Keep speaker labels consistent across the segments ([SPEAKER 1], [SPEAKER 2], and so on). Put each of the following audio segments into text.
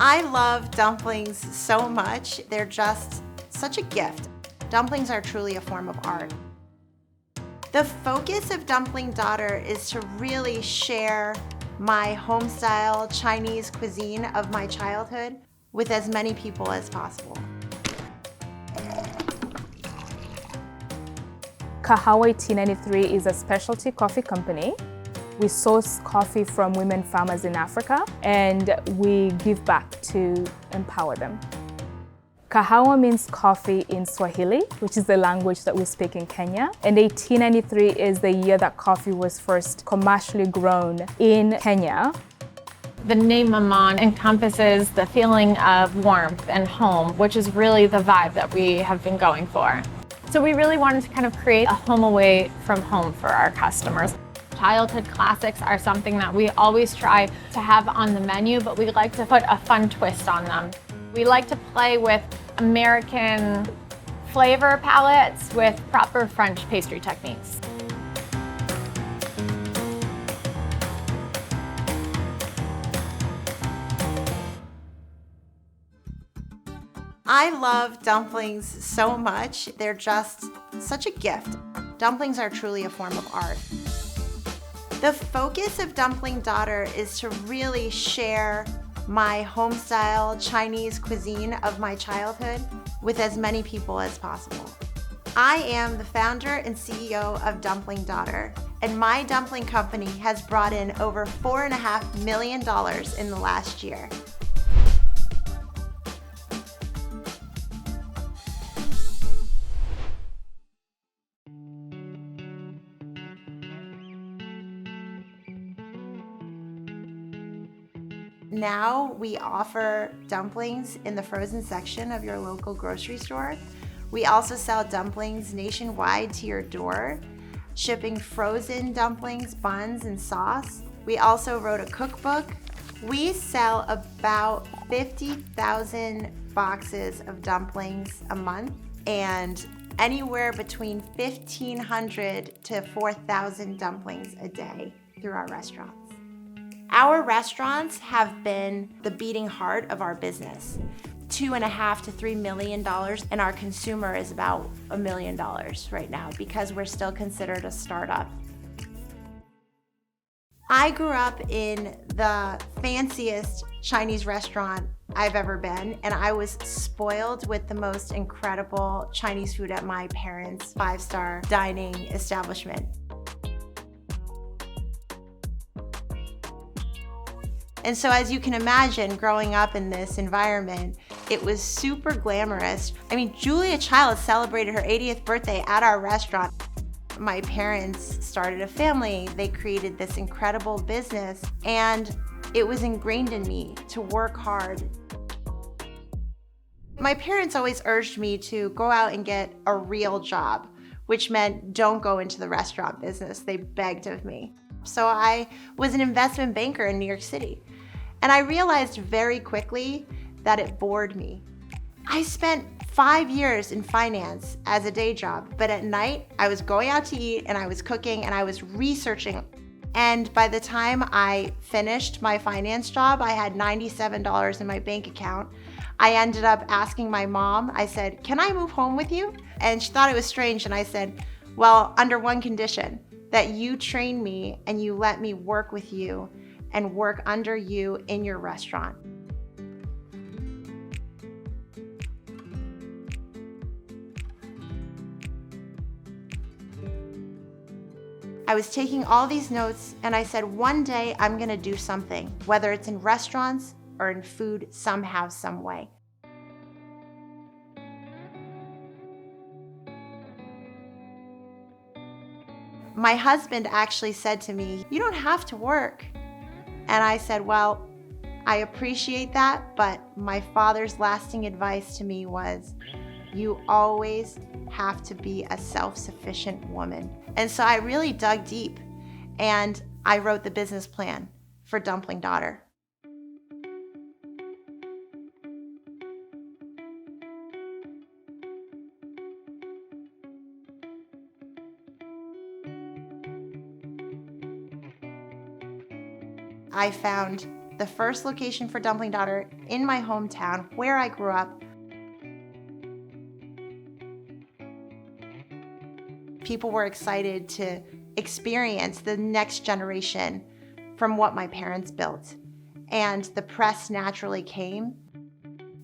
[SPEAKER 1] I love dumplings so much. They're just such a gift. Dumplings are truly a form of art. The focus of Dumpling Daughter is to really share my home-style Chinese cuisine of my childhood with as many people as possible.
[SPEAKER 2] Kahawa 1893 is a specialty coffee company. We source coffee from women farmers in Africa, and we give back to empower them. Kahawa means coffee in Swahili, which is the language that we speak in Kenya. And 1893 is the year that coffee was first commercially grown in Kenya.
[SPEAKER 3] The name Maman encompasses the feeling of warmth and home, which is really the vibe that we have been going for. So we really wanted to kind of create a home away from home for our customers. Childhood classics are something that we always try to have on the menu, but we like to put a fun twist on them. We like to play with American flavor palettes with proper French pastry techniques.
[SPEAKER 1] I love dumplings so much. They're just such a gift. Dumplings are truly a form of art. The focus of Dumpling Daughter is to really share my home-style Chinese cuisine of my childhood with as many people as possible. I am the founder and CEO of Dumpling Daughter, and my dumpling company has brought in over $4.5 million in the last year. Now we offer dumplings in the frozen section of your local grocery store. We also sell dumplings nationwide to your door, shipping frozen dumplings, buns, and sauce. We also wrote a cookbook. We sell about 50,000 boxes of dumplings a month and anywhere between 1,500 to 4,000 dumplings a day through our restaurants. Our restaurants have been the beating heart of our business. $2.5 to $3 million, and our consumer is about $1 million right now because we're still considered a startup. I grew up in the fanciest Chinese restaurant I've ever been, and I was spoiled with the most incredible Chinese food at my parents' 5-star dining establishment. And so as you can imagine, growing up in this environment, it was super glamorous. I mean, Julia Childs celebrated her 80th birthday at our restaurant. My parents started a family. They created this incredible business, and it was ingrained in me to work hard. My parents always urged me to go out and get a real job, which meant don't go into the restaurant business. They begged of me. So I was an investment banker in New York City. And I realized very quickly that it bored me. I spent 5 years in finance as a day job, but at night I was going out to eat and I was cooking and I was researching. And by the time I finished my finance job, I had $97 in my bank account. I ended up asking my mom, I said, "Can I move home with you?" And she thought it was strange. And I said, "Well, under one condition, that you train me and you let me work with you and work under you in your restaurant." I was taking all these notes and I said, one day I'm gonna do something, whether it's in restaurants or in food somehow, some way. My husband actually said to me, "You don't have to work." And I said, "Well, I appreciate that, but my father's lasting advice to me was, you always have to be a self-sufficient woman." And so I really dug deep and I wrote the business plan for Dumpling Daughter. I found the first location for Dumpling Daughter in my hometown where I grew up. People were excited to experience the next generation from what my parents built, and the press naturally came.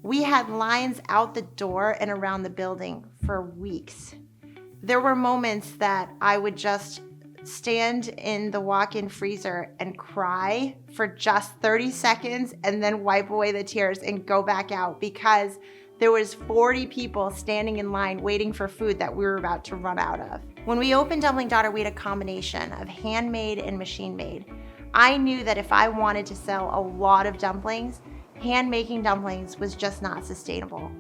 [SPEAKER 1] We had lines out the door and around the building for weeks. There were moments that I would just stand in the walk-in freezer and cry for just 30 seconds and then wipe away the tears and go back out because there was 40 people standing in line waiting for food that we were about to run out of. When we opened Dumpling Daughter, we had a combination of handmade and machine-made. I knew that if I wanted to sell a lot of dumplings, hand-making dumplings was just not sustainable.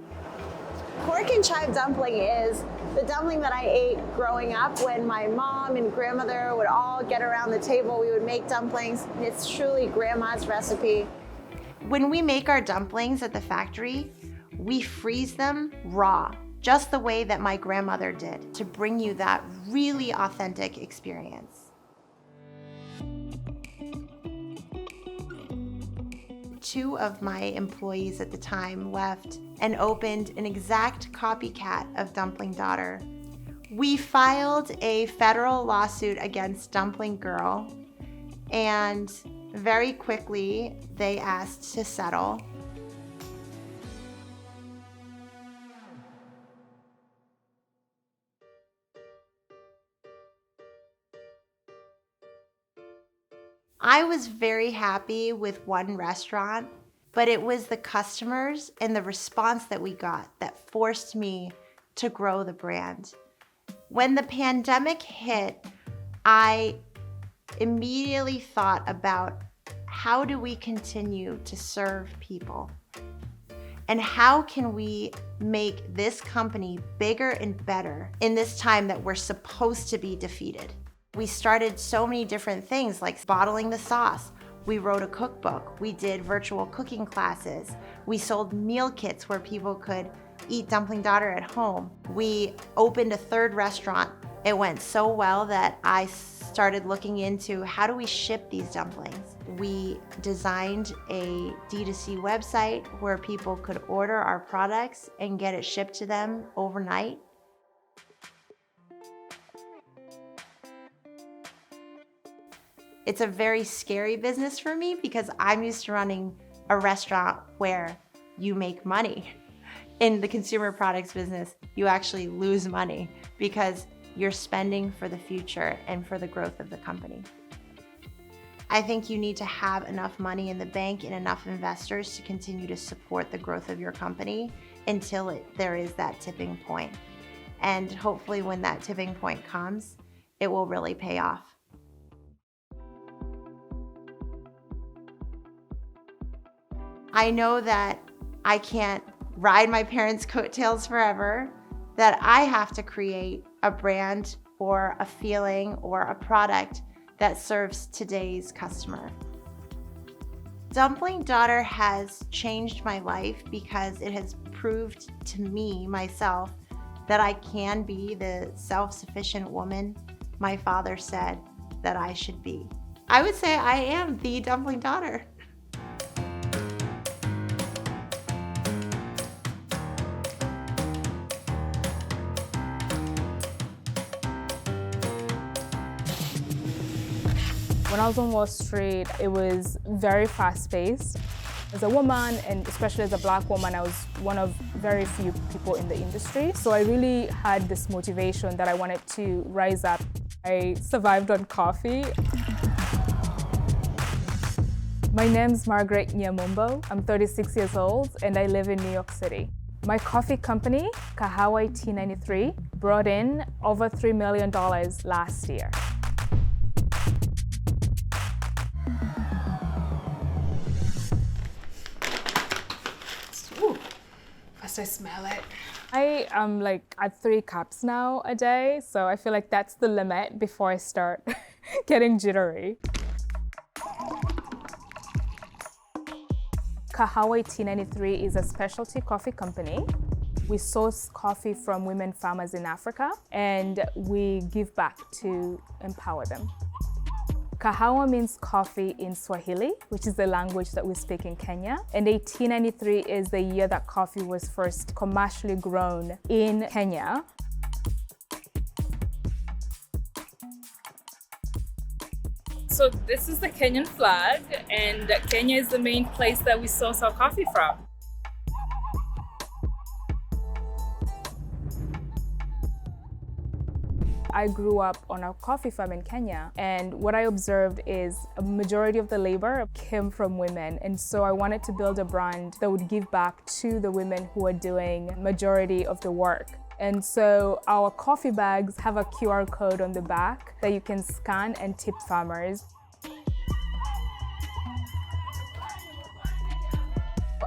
[SPEAKER 4] Pork and chive dumpling is the dumpling that I ate growing up when my mom and grandmother would all get around the table. We would make dumplings. It's truly grandma's recipe.
[SPEAKER 1] When we make our dumplings at the factory, we freeze them raw, just the way that my grandmother did, to bring you that really authentic experience. Two of my employees at the time left and opened an exact copycat of Dumpling Daughter. We filed a federal lawsuit against Dumpling Girl, and very quickly they asked to settle. I was very happy with one restaurant, but it was the customers and the response that we got that forced me to grow the brand. When the pandemic hit, I immediately thought about how do we continue to serve people? And how can we make this company bigger and better in this time that we're supposed to be defeated? We started so many different things like bottling the sauce. We wrote a cookbook. We did virtual cooking classes. We sold meal kits where people could eat Dumpling Daughter at home. We opened a third restaurant. It went so well that I started looking into how do we ship these dumplings. We designed a D2C website where people could order our products and get it shipped to them overnight. It's a very scary business for me because I'm used to running a restaurant where you make money. In the consumer products business, you actually lose money because you're spending for the future and for the growth of the company. I think you need to have enough money in the bank and enough investors to continue to support the growth of your company until there is that tipping point. And hopefully when that tipping point comes, it will really pay off. I know that I can't ride my parents' coattails forever, that I have to create a brand or a feeling or a product that serves today's customer. Dumpling Daughter has changed my life because it has proved to me, myself, that I can be the self-sufficient woman my father said that I should be. I would say I am the Dumpling Daughter.
[SPEAKER 2] When I was on Wall Street, it was very fast-paced. As a woman, and especially as a Black woman, I was one of very few people in the industry. So I really had this motivation that I wanted to rise up. I survived on coffee. My name's Margaret Nyamumbo. I'm 36 years old and I live in New York City. My coffee company, Kahawa T93, brought in over $3 million last year.
[SPEAKER 5] I smell it.
[SPEAKER 2] I am at 3 cups now a day, so I feel like that's the limit before I start getting jittery. Kahawa T93 is a specialty coffee company. We source coffee from women farmers in Africa, and we give back to empower them. Kahawa means coffee in Swahili, which is the language that we speak in Kenya. And 1893 is the year that coffee was first commercially grown in Kenya.
[SPEAKER 6] So this is the Kenyan flag, and Kenya is the main place that we source our coffee from.
[SPEAKER 2] I grew up on a coffee farm in Kenya, and what I observed is a majority of the labor came from women, and so I wanted to build a brand that would give back to the women who are doing majority of the work. And so our coffee bags have a QR code on the back that you can scan and tip farmers.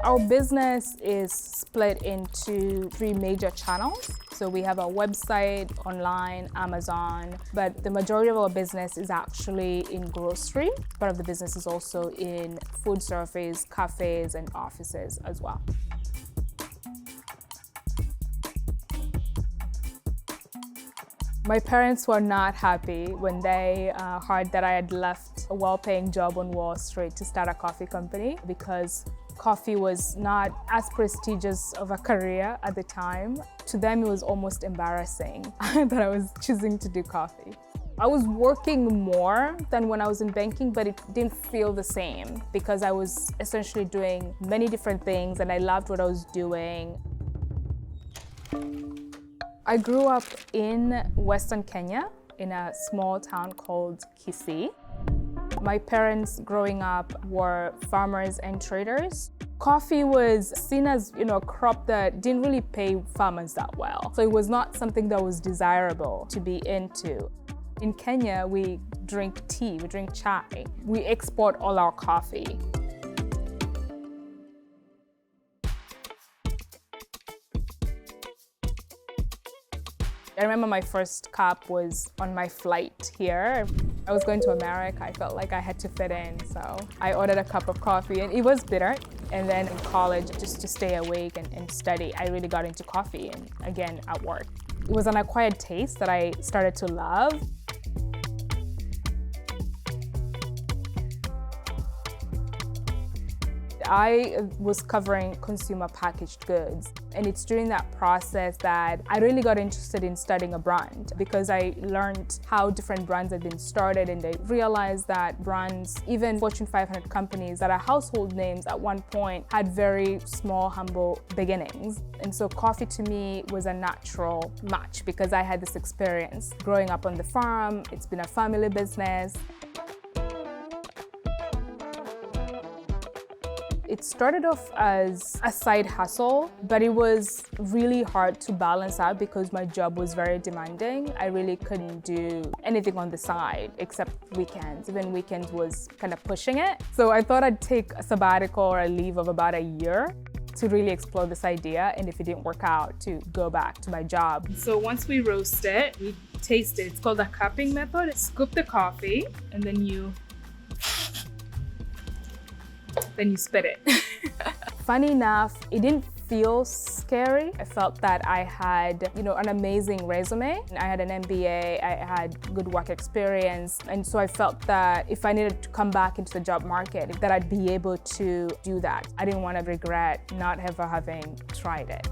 [SPEAKER 2] Our business is split into 3 major channels. So we have our website, online, Amazon, but the majority of our business is actually in grocery. Part of the business is also in food service, cafes, and offices as well. My parents were not happy when they heard that I had left a well-paying job on Wall Street to start a coffee company, because coffee was not as prestigious of a career at the time. To them, it was almost embarrassing that I was choosing to do coffee. I was working more than when I was in banking, but it didn't feel the same because I was essentially doing many different things and I loved what I was doing. I grew up in Western Kenya in a small town called Kisii. My parents growing up were farmers and traders. Coffee was seen as, a crop that didn't really pay farmers that well. So it was not something that was desirable to be into. In Kenya, we drink tea, we drink chai. We export all our coffee. I remember my first cup was on my flight here. I was going to America. I felt like I had to fit in, so I ordered a cup of coffee, and it was bitter. And then in college, just to stay awake and study, I really got into coffee, and again, at work. It was an acquired taste that I started to love. I was covering consumer packaged goods, and it's during that process that I really got interested in studying a brand, because I learned how different brands had been started, and I realized that brands, even Fortune 500 companies that are household names at one point, had very small, humble beginnings. And so coffee to me was a natural match because I had this experience growing up on the farm. It's been a family business. It started off as a side hustle, but it was really hard to balance out because my job was very demanding. I really couldn't do anything on the side except weekends. Even weekends was kind of pushing it. So I thought I'd take a sabbatical or a leave of about a year to really explore this idea, and if it didn't work out, to go back to my job.
[SPEAKER 6] So once we roast it, we taste it. It's called the cupping method. Scoop the coffee, and then you spit it.
[SPEAKER 2] Funny enough, it didn't feel scary. I felt that I had, an amazing resume. I had an MBA, I had good work experience, and so I felt that if I needed to come back into the job market, that I'd be able to do that. I didn't want to regret not ever having tried it.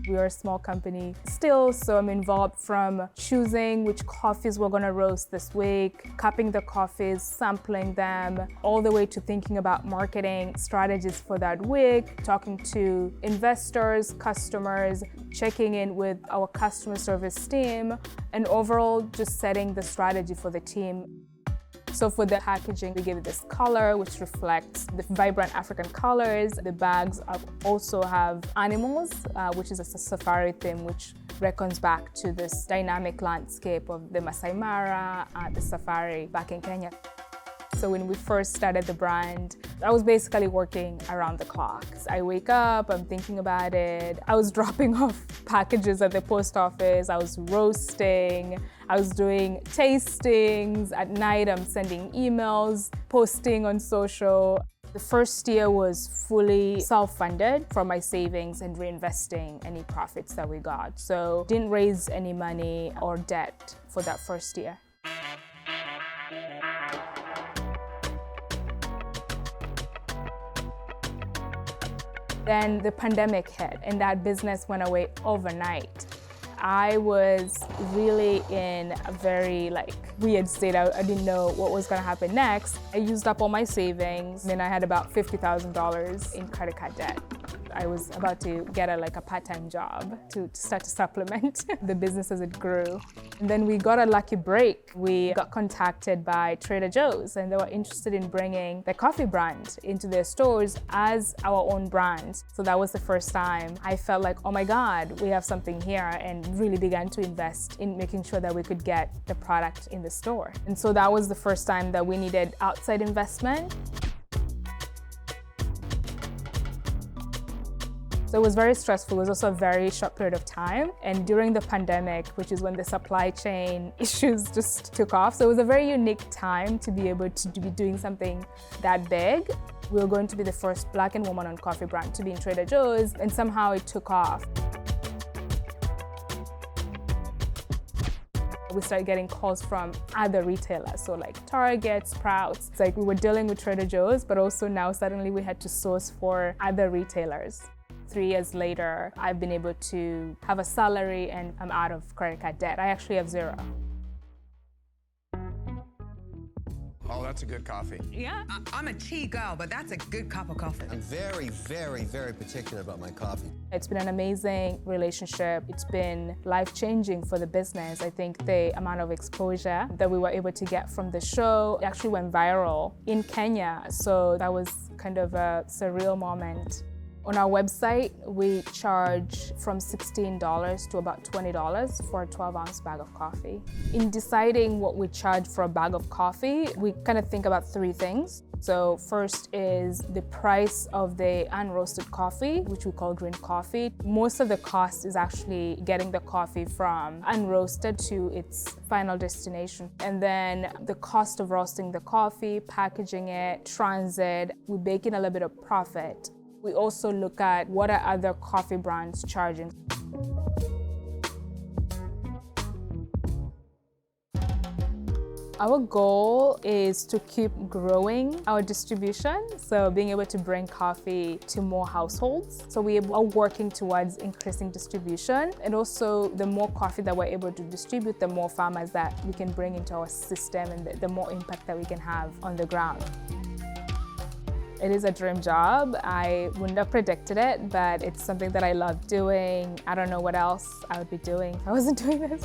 [SPEAKER 2] We are a small company still, so I'm involved from choosing which coffees we're going to roast this week, cupping the coffees, sampling them, all the way to thinking about marketing strategies for that week, talking to investors, customers, checking in with our customer service team, and overall just setting the strategy for the team. So for the packaging, we give it this color, which reflects the vibrant African colors. The bags also have animals, which is a safari theme, which reckons back to this dynamic landscape of the Masai Mara, the safari back in Kenya. So when we first started the brand, I was basically working around the clock. I wake up, I'm thinking about it. I was dropping off packages at the post office. I was roasting. I was doing tastings. At night, I'm sending emails, posting on social. The first year was fully self-funded from my savings and reinvesting any profits that we got. So didn't raise any money or debt for that first year. Then the pandemic hit and that business went away overnight. I was really in a very weird state. I didn't know what was gonna happen next. I used up all my savings and I had about $50,000 in credit card debt. I was about to get a part-time job to start to supplement the business as it grew. And then we got a lucky break. We got contacted by Trader Joe's and they were interested in bringing the coffee brand into their stores as our own brand. So that was the first time I felt like, oh my God, we have something here, and really began to invest in making sure that we could get the product in the store. And so that was the first time that we needed outside investment. So it was very stressful. It was also a very short period of time. And during the pandemic, which is when the supply chain issues just took off. So it was a very unique time to be able to be doing something that big. We were going to be the first Black and woman-owned coffee brand to be in Trader Joe's, and somehow it took off. We started getting calls from other retailers, so like Target, Sprouts. It's like we were dealing with Trader Joe's, but also now suddenly we had to source for other retailers. 3 years later, I've been able to have a salary and I'm out of credit card debt. I actually have zero.
[SPEAKER 7] Oh, that's a good coffee.
[SPEAKER 8] Yeah. I'm a tea girl, but that's a good cup of coffee.
[SPEAKER 9] I'm very, very, very particular about my coffee.
[SPEAKER 2] It's been an amazing relationship. It's been life-changing for the business. I think the amount of exposure that we were able to get from the show actually went viral in Kenya. So that was kind of a surreal moment. On our website, we charge from $16 to about $20 for a 12-ounce bag of coffee. In deciding what we charge for a bag of coffee, we kind of think about three things. So first is the price of the unroasted coffee, which we call green coffee. Most of the cost is actually getting the coffee from unroasted to its final destination. And then the cost of roasting the coffee, packaging it, transit, we bake in a little bit of profit. We also look at what are other coffee brands charging. Our goal is to keep growing our distribution, so being able to bring coffee to more households. So we are working towards increasing distribution, and also the more coffee that we're able to distribute, the more farmers that we can bring into our system and the more impact that we can have on the ground. It is a dream job. I wouldn't have predicted it, but it's something that I love doing. I don't know what else I would be doing if I wasn't doing this.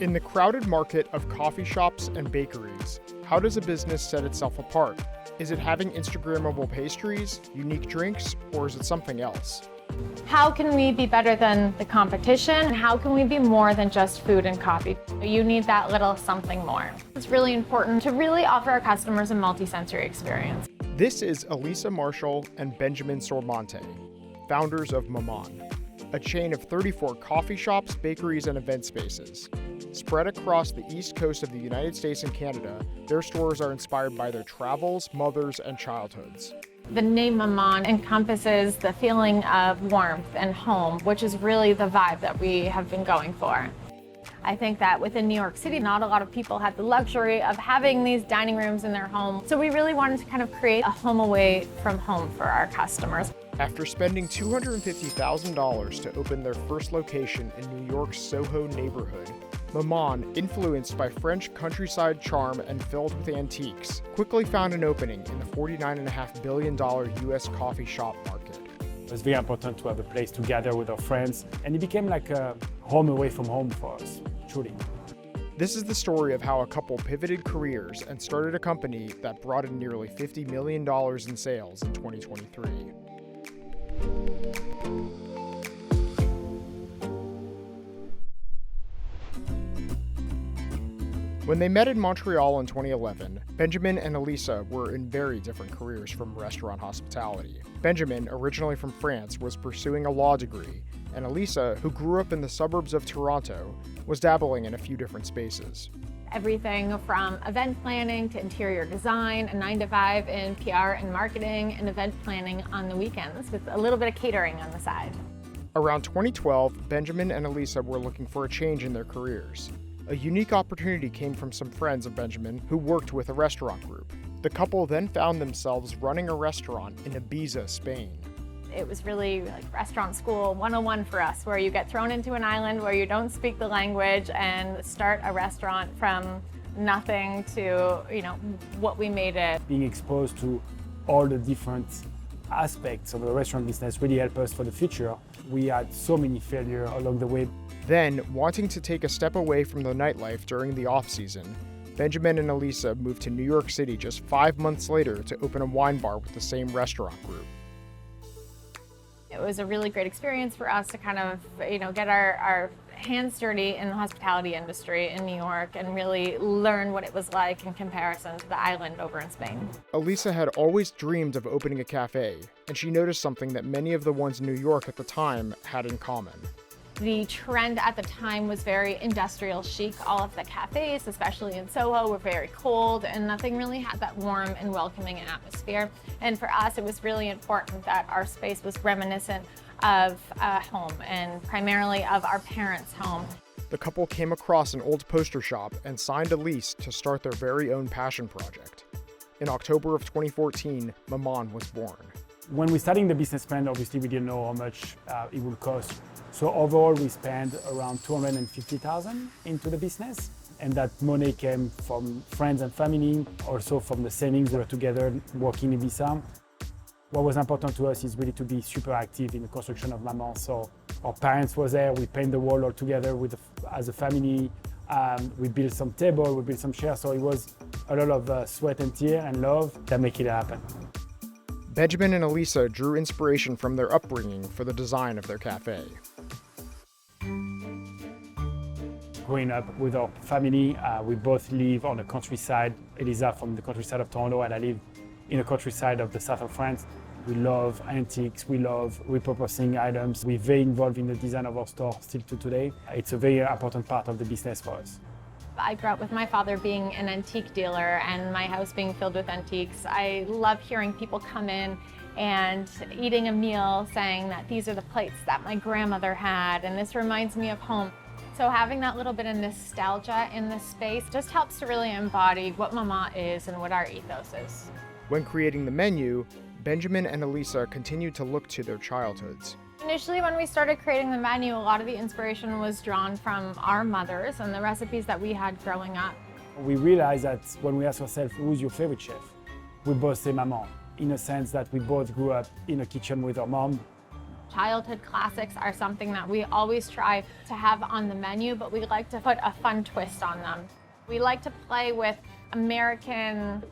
[SPEAKER 10] In the crowded market of coffee shops and bakeries, how does a business set itself apart? Is it having Instagrammable pastries, unique drinks, or is it something else?
[SPEAKER 3] How can we be better than the competition? And how can we be more than just food and coffee? You need that little something more. It's really important to really offer our customers a multi-sensory experience.
[SPEAKER 10] This is Elisa Marshall and Benjamin Sormonte, founders of Maman, a chain of 34 coffee shops, bakeries, and event spaces. Spread across the east coast of the United States and Canada, their stores are inspired by their travels, mothers, and childhoods.
[SPEAKER 3] The name Maman encompasses the feeling of warmth and home, which is really the vibe that we have been going for. I think that within New York City, not a lot of people had the luxury of having these dining rooms in their home. So we really wanted to kind of create a home away from home for our customers.
[SPEAKER 10] After spending $250,000 to open their first location in New York's Soho neighborhood, Maman, influenced by French countryside charm and filled with antiques, quickly found an opening in the $49.5 billion US coffee shop market.
[SPEAKER 11] It was very important to have a place to gather with our friends, and it became like a home away from home for us, truly.
[SPEAKER 10] This is the story of how a couple pivoted careers and started a company that brought in nearly $50 million in sales in 2023. When they met in Montreal in 2011, Benjamin and Elisa were in very different careers from restaurant hospitality. Benjamin, originally from France, was pursuing a law degree, and Elisa, who grew up in the suburbs of Toronto, was dabbling in a few different spaces.
[SPEAKER 3] Everything from event planning to interior design, a 9-to-5 in PR and marketing, and event planning on the weekends with a little bit of catering on the side.
[SPEAKER 10] Around 2012, Benjamin and Elisa were looking for a change in their careers. A unique opportunity came from some friends of Benjamin who worked with a restaurant group. The couple then found themselves running a restaurant in Ibiza, Spain.
[SPEAKER 3] It was really like restaurant school 101 for us, where you get thrown into an island where you don't speak the language and start a restaurant from nothing to, what we made it.
[SPEAKER 11] Being exposed to all the different aspects of the restaurant business really helped us for the future. We had so many failures along the way.
[SPEAKER 10] Then, wanting to take a step away from the nightlife during the off-season, Benjamin and Elisa moved to New York City just 5 months later to open a wine bar with the same restaurant group.
[SPEAKER 3] It was a really great experience for us to kind of, get our hands dirty in the hospitality industry in New York and really learn what it was like in comparison to the island over in Spain.
[SPEAKER 10] Elisa had always dreamed of opening a cafe, and she noticed something that many of the ones in New York at the time had in common.
[SPEAKER 3] The trend at the time was very industrial chic. All of the cafes, especially in Soho, were very cold and nothing really had that warm and welcoming atmosphere. And for us, it was really important that our space was reminiscent of home and primarily of our parents' home.
[SPEAKER 10] The couple came across an old poster shop and signed a lease to start their very own passion project. In October of 2014, Maman was born.
[SPEAKER 11] When we started the business plan, obviously we didn't know how much it would cost. So overall, we spent around $250,000 into the business. And that money came from friends and family, also from the savings we were together working in Elisa. What was important to us is really to be super active in the construction of Maman. So our parents were there, we painted the wall all together as a family. We built some table, we built some chairs. So it was a lot of sweat and tears and love that make it happen.
[SPEAKER 10] Benjamin and Elisa drew inspiration from their upbringing for the design of their cafe.
[SPEAKER 11] Growing up with our family, we both live on the countryside. Elisa from the countryside of Toronto, and I live in the countryside of the south of France. We love antiques, we love repurposing items. We're very involved in the design of our store still to today. It's a very important part of the business for us.
[SPEAKER 3] I grew up with my father being an antique dealer and my house being filled with antiques. I love hearing people come in and eating a meal saying that these are the plates that my grandmother had and this reminds me of home. So having that little bit of nostalgia in this space just helps to really embody what Maman is and what our ethos is.
[SPEAKER 10] When creating the menu, Benjamin and Elisa continued to look to their childhoods.
[SPEAKER 3] Initially, when we started creating the menu, a lot of the inspiration was drawn from our mothers and the recipes that we had growing up.
[SPEAKER 11] We realized that when we ask ourselves, who's your favorite chef? We both say Maman, in a sense that we both grew up in a kitchen with our mom.
[SPEAKER 3] Childhood classics are something that we always try to have on the menu, but we like to put a fun twist on them. We like to play with American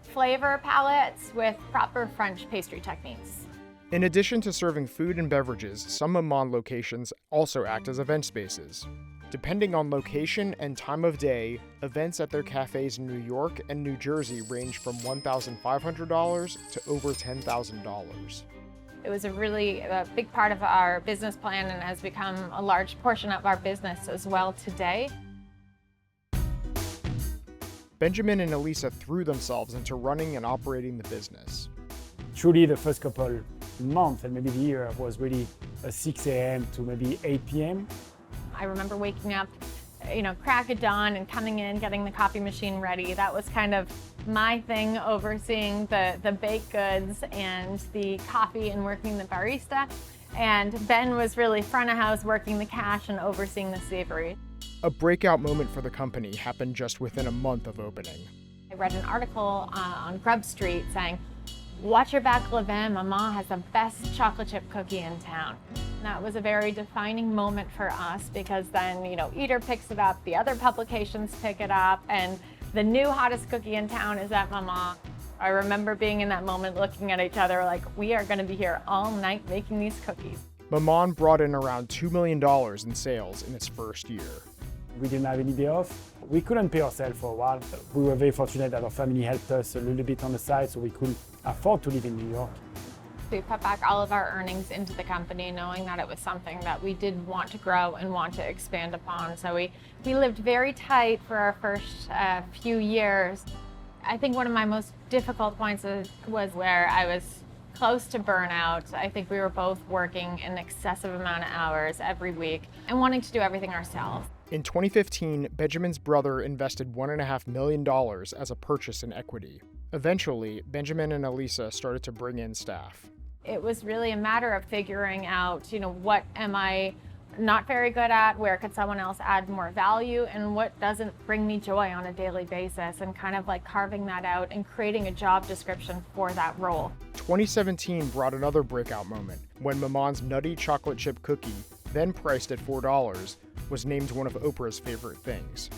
[SPEAKER 3] flavor palettes with proper French pastry techniques.
[SPEAKER 10] In addition to serving food and beverages, some Maman locations also act as event spaces. Depending on location and time of day, events at their cafes in New York and New Jersey range from $1,500 to over $10,000.
[SPEAKER 3] It was a really big part of our business plan and has become a large portion of our business as well today.
[SPEAKER 10] Benjamin and Elisa threw themselves into running and operating the business.
[SPEAKER 11] Truly, the first couple months and maybe the year was really a 6 a.m. to maybe 8 p.m.
[SPEAKER 3] I remember waking up, crack of dawn and coming in, getting the coffee machine ready. That was kind of my thing, overseeing the baked goods and the coffee and working the barista. And Ben was really front of house, working the cash and overseeing the savory.
[SPEAKER 10] A breakout moment for the company happened just within a month of opening.
[SPEAKER 3] I read an article on Grub Street saying, "Watch your back, Levin, Maman has the best chocolate chip cookie in town." And that was a very defining moment for us because then, Eater picks it up, the other publications pick it up, and the new hottest cookie in town is at Maman. I remember being in that moment looking at each other like, we are going to be here all night making these cookies.
[SPEAKER 10] Maman brought in around $2 million in sales in its first year.
[SPEAKER 11] We didn't have any day off. We couldn't pay ourselves for a while. We were very fortunate that our family helped us a little bit on the side so we could afford to live in New York.
[SPEAKER 3] We put back all of our earnings into the company, knowing that it was something that we did want to grow and want to expand upon. So we lived very tight for our first few years. I think one of my most difficult points was where I was close to burnout. I think we were both working an excessive amount of hours every week and wanting to do everything ourselves.
[SPEAKER 10] In 2015, Benjamin's brother invested $1.5 million as a purchase in equity. Eventually, Benjamin and Elisa started to bring in staff.
[SPEAKER 3] It was really a matter of figuring out, what am I not very good at, where could someone else add more value, and what doesn't bring me joy on a daily basis, and kind of like carving that out and creating a job description for that role.
[SPEAKER 10] 2017 brought another breakout moment when Maman's nutty chocolate chip cookie, then priced at $4, was named one of Oprah's favorite things.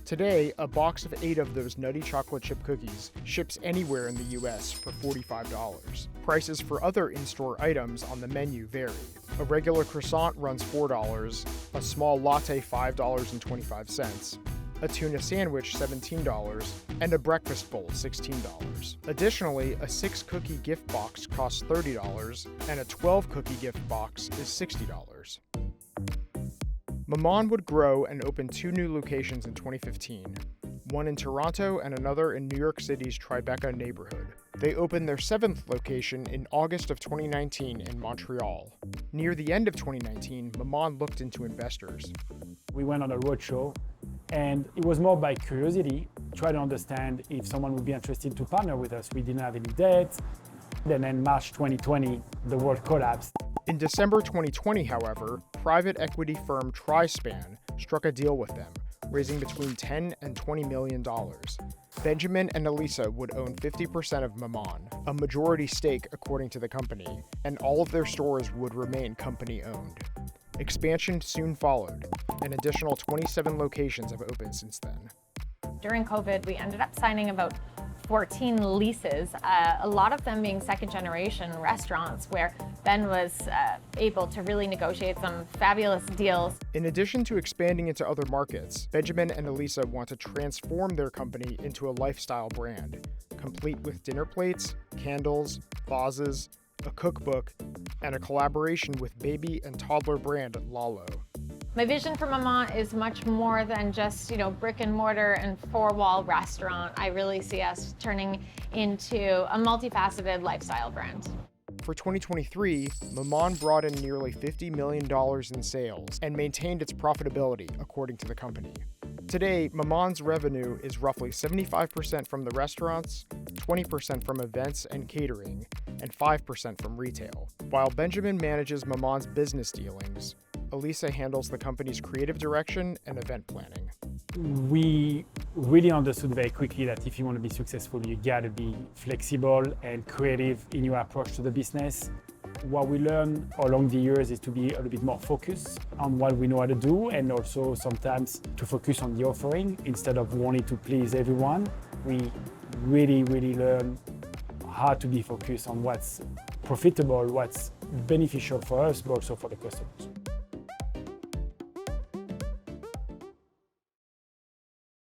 [SPEAKER 10] Today, a box of 8 of those nutty chocolate chip cookies ships anywhere in the US for $45. Prices for other in-store items on the menu vary. A regular croissant runs $4, a small latte $5.25, a tuna sandwich $17, and a breakfast bowl $16. Additionally, a 6-cookie gift box costs $30, and a 12-cookie gift box is $60. Maman would grow and open 2 new locations in 2015, one in Toronto and another in New York City's Tribeca neighborhood. They opened their 7th location in August of 2019 in Montreal. Near the end of 2019, Maman looked into investors.
[SPEAKER 11] We went on a roadshow, and it was more by curiosity, try to understand if someone would be interested to partner with us. We didn't have any debt. Then in March 2020, the world collapsed.
[SPEAKER 10] In December 2020, however, private equity firm TriSpan struck a deal with them, raising between $10 and $20 million. Benjamin and Elisa would own 50% of Maman, a majority stake according to the company, and all of their stores would remain company-owned. Expansion soon followed. An additional 27 locations have opened since then.
[SPEAKER 3] During COVID, we ended up signing about 14 leases, a lot of them being second-generation restaurants where Ben was able to really negotiate some fabulous deals.
[SPEAKER 10] In addition to expanding into other markets, Benjamin and Elisa want to transform their company into a lifestyle brand, complete with dinner plates, candles, vases, a cookbook, and a collaboration with baby and toddler brand Lalo.
[SPEAKER 3] My vision for Maman is much more than just, brick and mortar and 4-wall restaurant. I really see us turning into a multifaceted lifestyle brand.
[SPEAKER 10] For 2023, Maman brought in nearly $50 million in sales and maintained its profitability, according to the company. Today, Maman's revenue is roughly 75% from the restaurants, 20% from events and catering, and 5% from retail. While Benjamin manages Maman's business dealings, Elisa handles the company's creative direction and event planning.
[SPEAKER 11] We really understood very quickly that if you want to be successful, you gotta be flexible and creative in your approach to the business. What we learned along the years is to be a little bit more focused on what we know how to do, and also sometimes to focus on the offering instead of wanting to please everyone. We really learn how to be focused on what's profitable, what's beneficial for us, but also for the customers.